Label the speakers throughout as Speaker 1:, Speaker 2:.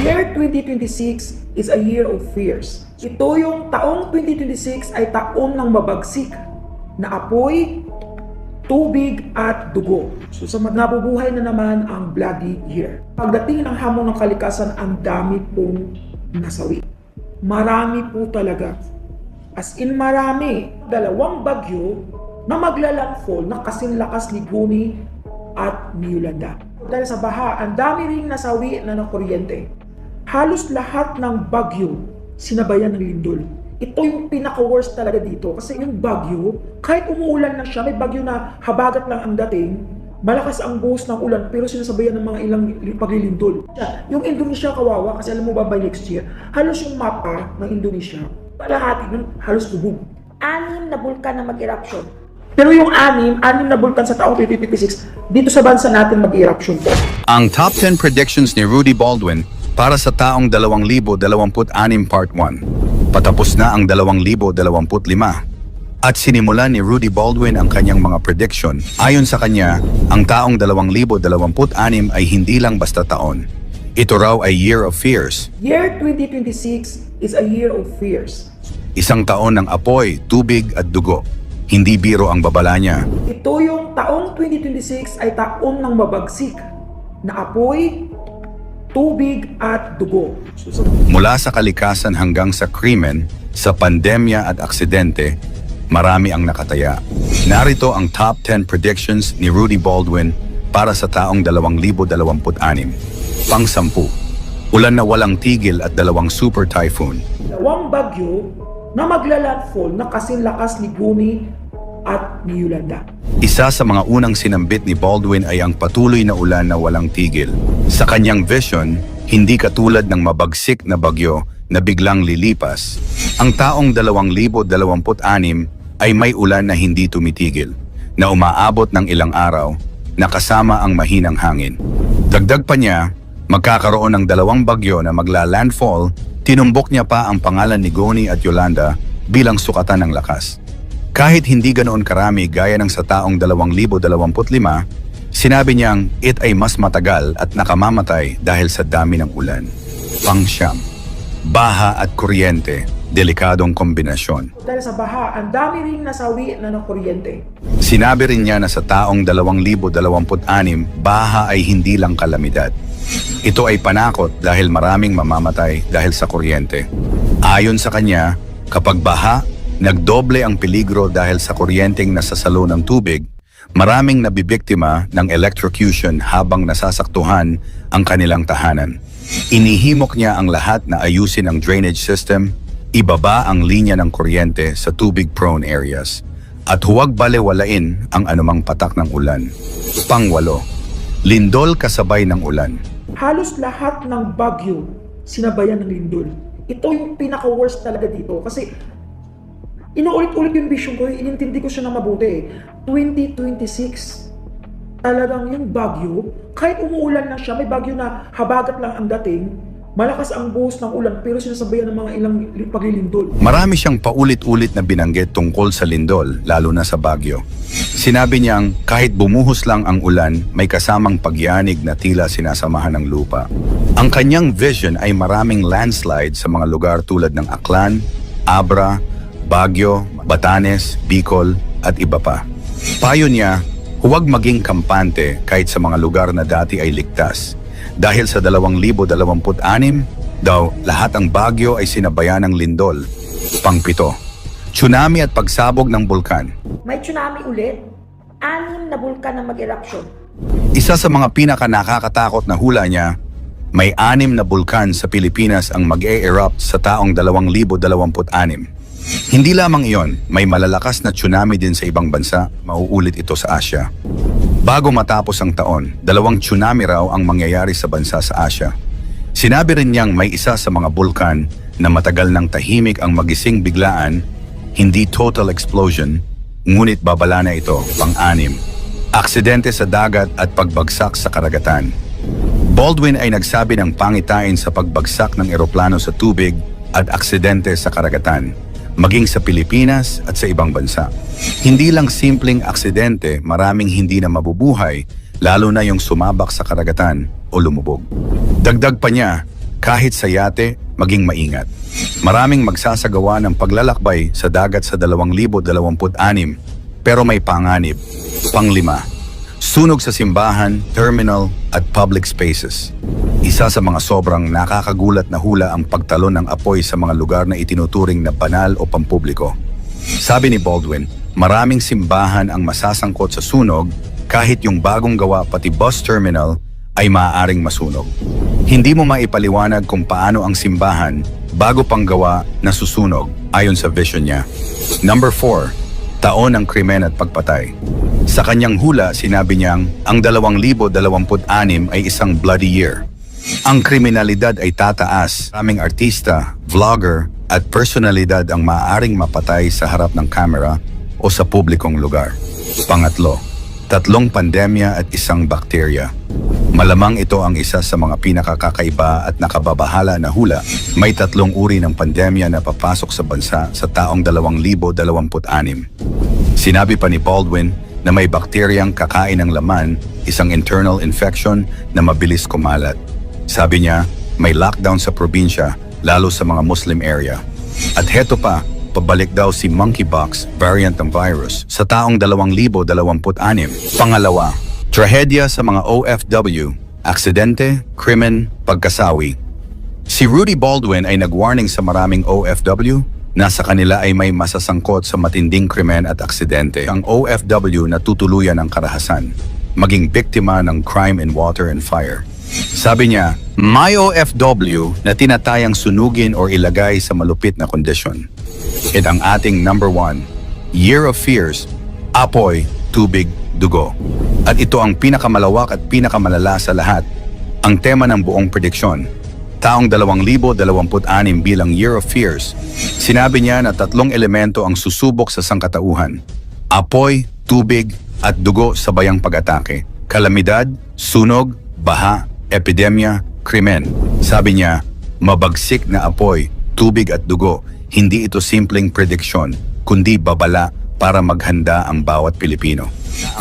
Speaker 1: Year 2026 is a year of fears. Ito yung taong 2026 ay taong ng mabagsik na apoy, tubig at dugo. So sa nabubuhay na naman ang bloody year. Pagdating ng hamon ng kalikasan, ang dami pong nasawi. Marami po talaga. As in marami. Dalawang bagyo na maglalandfall na kasing lakas ni Guni at ni Yolanda. Dahil sa baha, ang dami ring nasawi na ng kuryente. Halos lahat ng bagyo sinabayan ng lindol. Ito yung pinaka-worst talaga dito kasi yung bagyo, kahit umuulan na siya, may bagyo na habagat lang ang dating, malakas ang buhos ng ulan pero sinasabayan ng mga ilang paglilindol. Yung Indonesia kawawa kasi alam mo ba by next year, halos yung mapa ng Indonesia, palahati nun halos bubog. 6 na bulkan na mag-eruption. Pero yung 6 na bulkan sa taong 2056, dito sa bansa natin mag-eruption po.
Speaker 2: Ang top 10 predictions ni Rudy Baldwin para sa taong 2026 Part 1. Patapos na ang 2025 at sinimulan ni Rudy Baldwin ang kanyang mga prediction. Ayon sa kanya, ang taong 2026 ay hindi lang basta taon. Ito raw ay year of fears.
Speaker 1: Year 2026 is a year of fears.
Speaker 2: Isang taon ng apoy, tubig at dugo. Hindi biro ang babala niya.
Speaker 1: Ito yung taong 2026 ay taon ng mabagsik na apoy, tubig at dugo.
Speaker 2: Mula sa kalikasan hanggang sa krimen, sa pandemya at aksidente, marami ang nakataya. Narito ang top 10 predictions ni Rudy Baldwin para sa taong 2026. Pang-10. Ulan na walang tigil at 2 super typhoon.
Speaker 1: Dalawang bagyo na maglalandfall na kasing lakas ni Guni at ni Yolanda.
Speaker 2: Isa sa mga unang sinambit ni Baldwin ay ang patuloy na ulan na walang tigil. Sa kanyang vision, hindi katulad ng mabagsik na bagyo na biglang lilipas. Ang taong 2026 ay may ulan na hindi tumitigil, na umaabot ng ilang araw, na kasama ang mahinang hangin. Dagdag pa niya, magkakaroon ng 2 bagyo na magla-landfall. Tinumbok niya pa ang pangalan ni Goni at Yolanda bilang sukatan ng lakas. Kahit hindi ganoon karami gaya ng sa taong 2025, sinabi niyang it ay mas matagal at nakamamatay dahil sa dami ng ulan. Pang-9. Baha at kuryente, delikadong kombinasyon.
Speaker 1: Dahil sa baha, ang dami ring nasawi na ng kuryente.
Speaker 2: Sinabi rin niya na sa taong 2026, baha ay hindi lang kalamidad. Ito ay panakot dahil maraming mamamatay dahil sa kuryente. Ayon sa kanya, kapag baha, nagdoble ang peligro dahil sa kuryenteng nasasalo ng tubig, maraming nabibiktima ng electrocution habang nasasaktuhan ang kanilang tahanan. Inihimok niya ang lahat na ayusin ang drainage system, ibaba ang linya ng kuryente sa tubig-prone areas, at huwag balewalain ang anumang patak ng ulan. Pang-8. Lindol kasabay ng ulan.
Speaker 1: Halos lahat ng bagyo sinabayan ng lindol. Ito yung pinaka-worst talaga dito kasi inuulit-ulit yung vision ko, inintindi ko siya na mabuti. 2026, talagang yung bagyo, kahit umuulan na siya, may bagyo na habagat lang ang dating, malakas ang buhos ng ulan pero sinasabayan ng mga ilang paglilindol.
Speaker 2: Marami siyang paulit-ulit na binanggit tungkol sa lindol, lalo na sa bagyo. Sinabi niyang kahit bumuhos lang ang ulan, may kasamang pagyanig na tila sinasamahan ng lupa. Ang kanyang vision ay maraming landslide sa mga lugar tulad ng Aklan, Abra, Baguio, Batanes, Bicol at iba pa. Payo niya, huwag maging kampante kahit sa mga lugar na dati ay ligtas. Dahil sa 2026 daw, lahat ang bagyo ay sinabayan ng lindol. Pang-7. Tsunami at pagsabog ng bulkan.
Speaker 1: May tsunami ulit, 6 na bulkan na mag-eruption.
Speaker 2: Isa sa mga pinaka-nakakatakot na hula niya, may 6 na bulkan sa Pilipinas ang mag-e-erupt sa taong 2026. Hindi lamang iyon, may malalakas na tsunami din sa ibang bansa, mauulit ito sa Asia. Bago matapos ang taon, 2 tsunami raw ang mangyayari sa bansa sa Asia. Sinabi rin niyang may isa sa mga bulkan na matagal nang tahimik ang magising biglaan, hindi total explosion, ngunit babala na ito, pang-6. Aksidente sa dagat at pagbagsak sa karagatan. Baldwin ay nagsabi ng pangitain sa pagbagsak ng eroplano sa tubig at aksidente sa karagatan, maging sa Pilipinas at sa ibang bansa. Hindi lang simpleng aksidente, maraming hindi na mabubuhay, lalo na yung sumabak sa karagatan o lumubog. Dagdag pa niya, Kahit sa yate, maging maingat. Maraming magsasagawa ng paglalakbay sa dagat sa 2026, pero may panganib. Panglima, sunog sa simbahan, terminal at public spaces. Isa sa mga sobrang nakakagulat na hula ang pagtalon ng apoy sa mga lugar na itinuturing na banal o pampubliko. Sabi ni Baldwin, maraming simbahan ang masasangkot sa sunog kahit yung bagong gawa pati bus terminal ay maaaring masunog. Hindi mo maipaliwanag kung paano ang simbahan bago pang gawa na susunog ayon sa vision niya. Number 4, taon ng krimen at pagpatay. Sa kanyang hula, sinabi niyang ang 2026 ay isang bloody year. Ang kriminalidad ay tataas. Maraming artista, vlogger at personalidad ang maaaring mapatay sa harap ng kamera o sa publikong lugar. Pangatlo, 3 pandemya at 1 bakterya. Malamang ito ang isa sa mga pinakakakaiba at nakababahala na hula. May 3 uri ng pandemya na papasok sa bansa sa taong 2026. Sinabi pa ni Baldwin na may bakteryang kakain ng laman, isang internal infection na mabilis kumalat. Sabi niya, may lockdown sa probinsya, lalo sa mga Muslim area. At heto pa, pabalik daw si monkeypox variant ng virus sa taong 2026. Pangalawa, trahedya sa mga OFW, aksidente, krimen, pagkasawi. Si Rudy Baldwin ay nag-warning sa maraming OFW na sa kanila ay may masasangkot sa matinding krimen at aksidente. Ang OFW na tutuluyan ng karahasan, maging biktima ng crime in water and fire. Sabi niya, may OFW na tinatayang sunugin o ilagay sa malupit na kondisyon. At ang ating number 1, Year of Fears, apoy, tubig, dugo. At ito ang pinakamalawak at pinakamalala sa lahat, ang tema ng buong prediksyon. Taong 2026 bilang Year of Fears, sinabi niya na 3 elemento ang susubok sa sangkatauhan. Apoy, tubig, at dugo sa bayang pag-atake. Kalamidad, sunog, baha, epidemya, krimen. Sabi niya, mabagsik na apoy, tubig at dugo, hindi ito simpleng prediksyon, kundi babala para maghanda ang bawat Pilipino.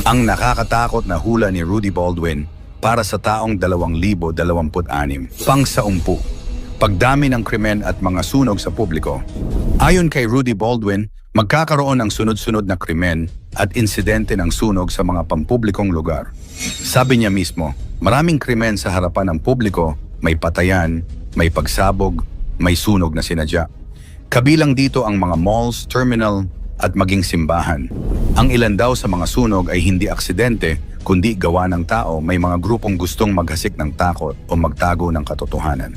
Speaker 2: Ang nakakatakot na hula ni Rudy Baldwin para sa taong 2026. Pangsaumpu, pagdami ng krimen at mga sunog sa publiko. Ayon kay Rudy Baldwin, magkakaroon ng sunod-sunod na krimen at insidente ng sunog sa mga pampublikong lugar. Sabi niya mismo, maraming krimen sa harapan ng publiko, may patayan, may pagsabog, may sunog na sinadya. Kabilang dito ang mga malls, terminal, at maging simbahan. Ang ilan daw sa mga sunog ay hindi aksidente, kundi gawa ng tao, may mga grupong gustong maghasik ng takot o magtago ng katotohanan.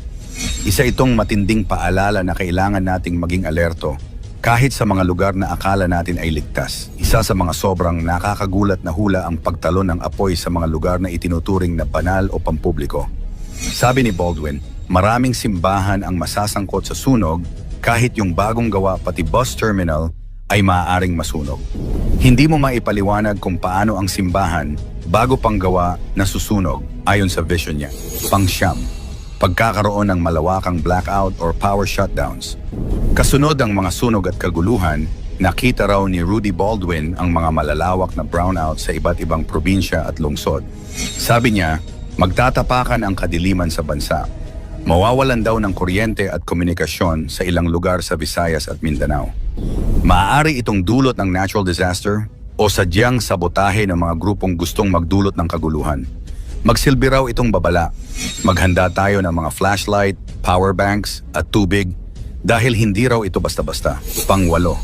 Speaker 2: Isa itong matinding paalala na kailangan nating maging alerto kahit sa mga lugar na akala natin ay ligtas. Isa sa mga sobrang nakakagulat na hula ang pagtalon ng apoy sa mga lugar na itinuturing na banal o pampubliko. Sabi ni Baldwin, maraming simbahan ang masasangkot sa sunog kahit yung bagong gawa pati bus terminal ay maaaring masunog. Hindi mo maipaliwanag kung paano ang simbahan bago pang gawa na susunog ayon sa vision niya. Pangsyam, pagkakaroon ng malawakang blackout or power shutdowns. Kasunod ang mga sunog at kaguluhan, nakita raw ni Rudy Baldwin ang mga malalawak na brownout sa iba't ibang probinsya at lungsod. Sabi niya, magtatapakan ang kadiliman sa bansa. Mawawalan daw ng kuryente at komunikasyon sa ilang lugar sa Visayas at Mindanao. Maaari itong dulot ng natural disaster o sadyang sabotahe ng mga grupong gustong magdulot ng kaguluhan. Magsilbi raw itong babala. Maghanda tayo ng mga flashlight, power banks at tubig dahil hindi raw ito basta-basta. Pangwalo,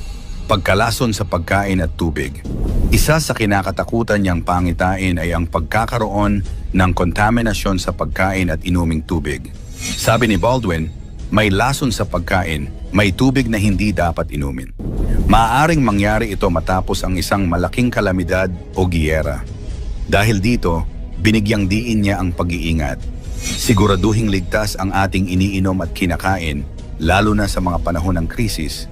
Speaker 2: pagkalason sa pagkain at tubig. Isa sa kinakatakutan niyang pangitain ay ang pagkakaroon ng kontaminasyon sa pagkain at inuming tubig. Sabi ni Baldwin, may lason sa pagkain, may tubig na hindi dapat inumin. Maaaring mangyari ito matapos ang isang malaking kalamidad o giyera. Dahil dito, binigyang diin niya ang pag-iingat. Siguraduhing ligtas ang ating iniinom at kinakain, lalo na sa mga panahon ng krisis.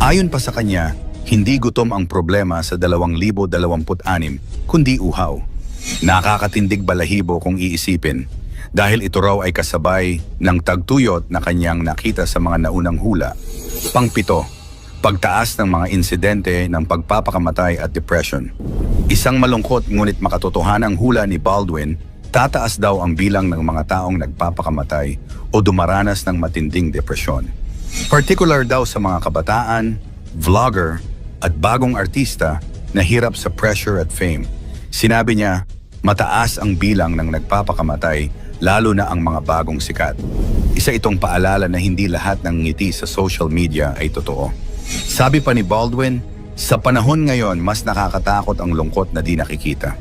Speaker 2: Ayon pa sa kanya, hindi gutom ang problema sa 2026, kundi uhaw. Nakakatindig balahibo kung iisipin, dahil ito raw ay kasabay ng tagtuyot na kanyang nakita sa mga naunang hula. Pangpito, pagtaas ng mga insidente ng pagpapakamatay at depression. Isang malungkot ngunit makatotohanang hula ni Baldwin, tataas daw ang bilang ng mga taong nagpapakamatay o dumaranas ng matinding depresyon. Particular daw sa mga kabataan, vlogger, at bagong artista na hirap sa pressure at fame. Sinabi niya, mataas ang bilang ng nagpapakamatay lalo na ang mga bagong sikat. Isa itong paalala na hindi lahat ng ngiti sa social media ay totoo. Sabi pa ni Baldwin, sa panahon ngayon mas nakakatakot ang lungkot na di nakikita.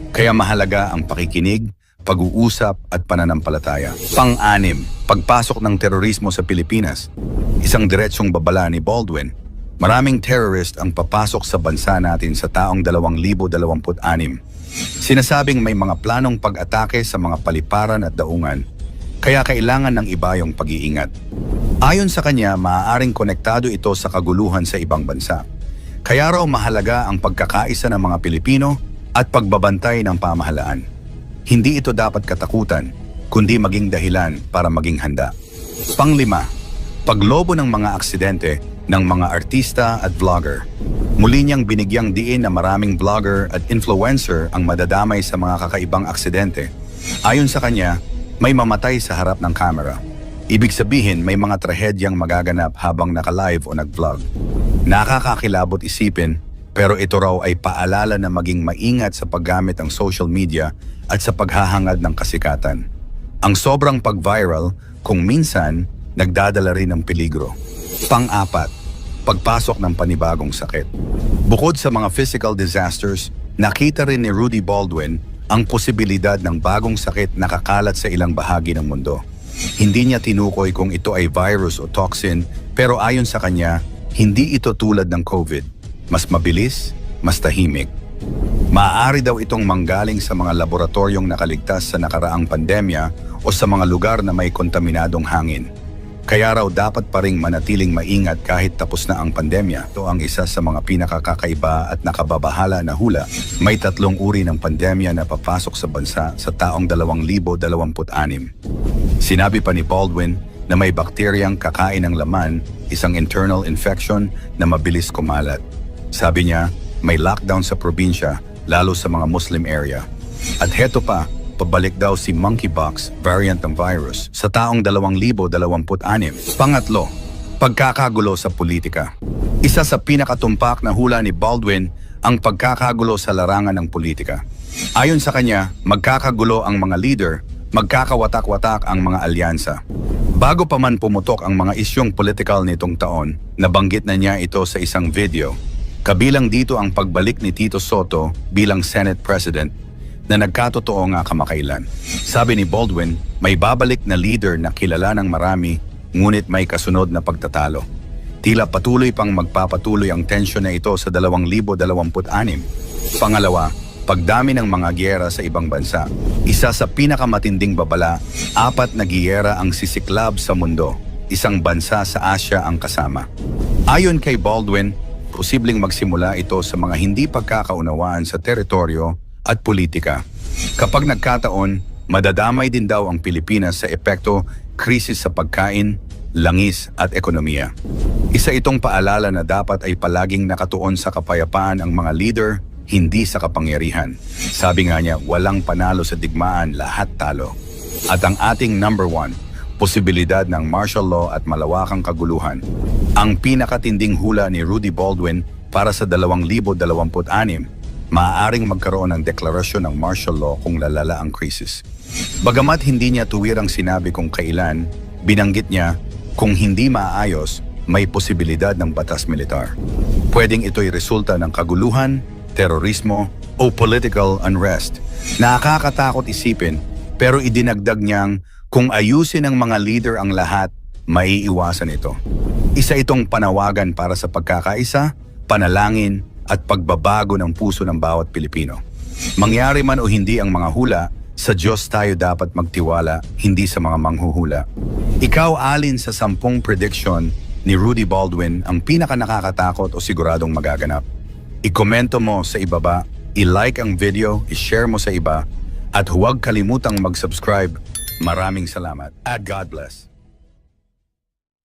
Speaker 2: Kaya mahalaga ang pakikinig, pag-uusap at pananampalataya. Pang-anim, pagpasok ng terorismo sa Pilipinas. Isang diretsyong babala ni Baldwin. Maraming terrorist ang papasok sa bansa natin sa taong 2026. Sinasabing may mga planong pag-atake sa mga paliparan at daungan, kaya kailangan ng iba yung pag-iingat. Ayon sa kanya, maaaring konektado ito sa kaguluhan sa ibang bansa. Kaya raw mahalaga ang pagkakaisa ng mga Pilipino at pagbabantay ng pamahalaan. Hindi ito dapat katakutan, kundi maging dahilan para maging handa. Panglima, paglobo ng mga aksidente ng mga artista at vlogger. Muli niyang binigyang diin na maraming vlogger at influencer ang madadamay sa mga kakaibang aksidente. Ayon sa kanya, may mamatay sa harap ng camera. Ibig sabihin may mga trahedyang magaganap habang naka-live o nag-vlog. Nakakakilabot isipin, pero ito raw ay paalala na maging maingat sa paggamit ng social media at sa paghahangad ng kasikatan. Ang sobrang pag-viral kung minsan nagdadala rin ng peligro. Pang-apat, pagpasok ng panibagong sakit. Bukod sa mga physical disasters, nakita rin ni Rudy Baldwin ang posibilidad ng bagong sakit na kakalat sa ilang bahagi ng mundo. Hindi niya tinukoy kung ito ay virus o toxin, pero ayon sa kanya, hindi ito tulad ng COVID. Mas mabilis, mas tahimik. Maaari daw itong manggaling sa mga laboratoryong nakaligtas sa nakaraang pandemya o sa mga lugar na may kontaminadong hangin. Kaya raw dapat pa ring manatiling maingat kahit tapos na ang pandemya. Ito ang isa sa mga pinakakakaiba at nakababahala na hula. May 3 uri ng pandemya na papasok sa bansa sa taong 2026. Sinabi pa ni Baldwin na may bakteryang kakain ng laman, isang internal infection na mabilis kumalat. Sabi niya, may lockdown sa probinsya, lalo sa mga Muslim area. At heto pa, pabalik daw si monkeypox variant ng virus sa taong 2026. Pangatlo, pagkakagulo sa politika. Isa sa pinakatumpak na hula ni Baldwin ang pagkakagulo sa larangan ng politika. Ayon sa kanya, magkakagulo ang mga leader, magkakawatak-watak ang mga alyansa. Bago pa man pumutok ang mga isyong political nitong taon, nabanggit na niya ito sa isang video. Kabilang dito ang pagbalik ni Tito Soto bilang Senate President na nagkatotoo nga kamakailan. Sabi ni Baldwin, may babalik na leader na kilala ng marami, ngunit may kasunod na pagtatalo. Tila patuloy pang magpapatuloy ang tensyon na ito sa 2026. Pangalawa, pagdami ng mga giyera sa ibang bansa. Isa sa pinakamatinding babala, 4 na giyera ang sisiklab sa mundo. Isang bansa sa Asia ang kasama. Ayon kay Baldwin, posibleng magsimula ito sa mga hindi pagkakaunawaan sa teritoryo at politika. Kapag nagkataon, madadamay din daw ang Pilipinas sa epekto, krisis sa pagkain, langis at ekonomiya. Isa itong paalala na dapat ay palaging nakatuon sa kapayapaan ang mga leader, hindi sa kapangyarihan. Sabi nga niya, walang panalo sa digmaan, lahat talo. At ang ating number 1, posibilidad ng martial law at malawakang kaguluhan. Ang pinakatinding hula ni Rudy Baldwin para sa 2026, maaaring magkaroon ng deklarasyon ng martial law kung lalala ang krisis. Bagamat hindi niya tuwirang sinabi kung kailan, binanggit niya kung hindi maayos, may posibilidad ng batas militar. Pwedeng ito'y resulta ng kaguluhan, terorismo o political unrest. Nakakatakot isipin, pero idinagdag niyang kung ayusin ng mga leader ang lahat, maiiwasan ito. Isa itong panawagan para sa pagkakaisa, panalangin at pagbabago ng puso ng bawat Pilipino. Mangyari man o hindi ang mga hula, sa Diyos tayo dapat magtiwala, hindi sa mga manghuhula. Ikaw alin sa 10 prediction ni Rudy Baldwin ang pinaka nakakatakot o siguradong magaganap? I-komento mo sa ibaba, i-like ang video, i-share mo sa iba, at huwag kalimutang mag-subscribe. Maraming salamat at God bless.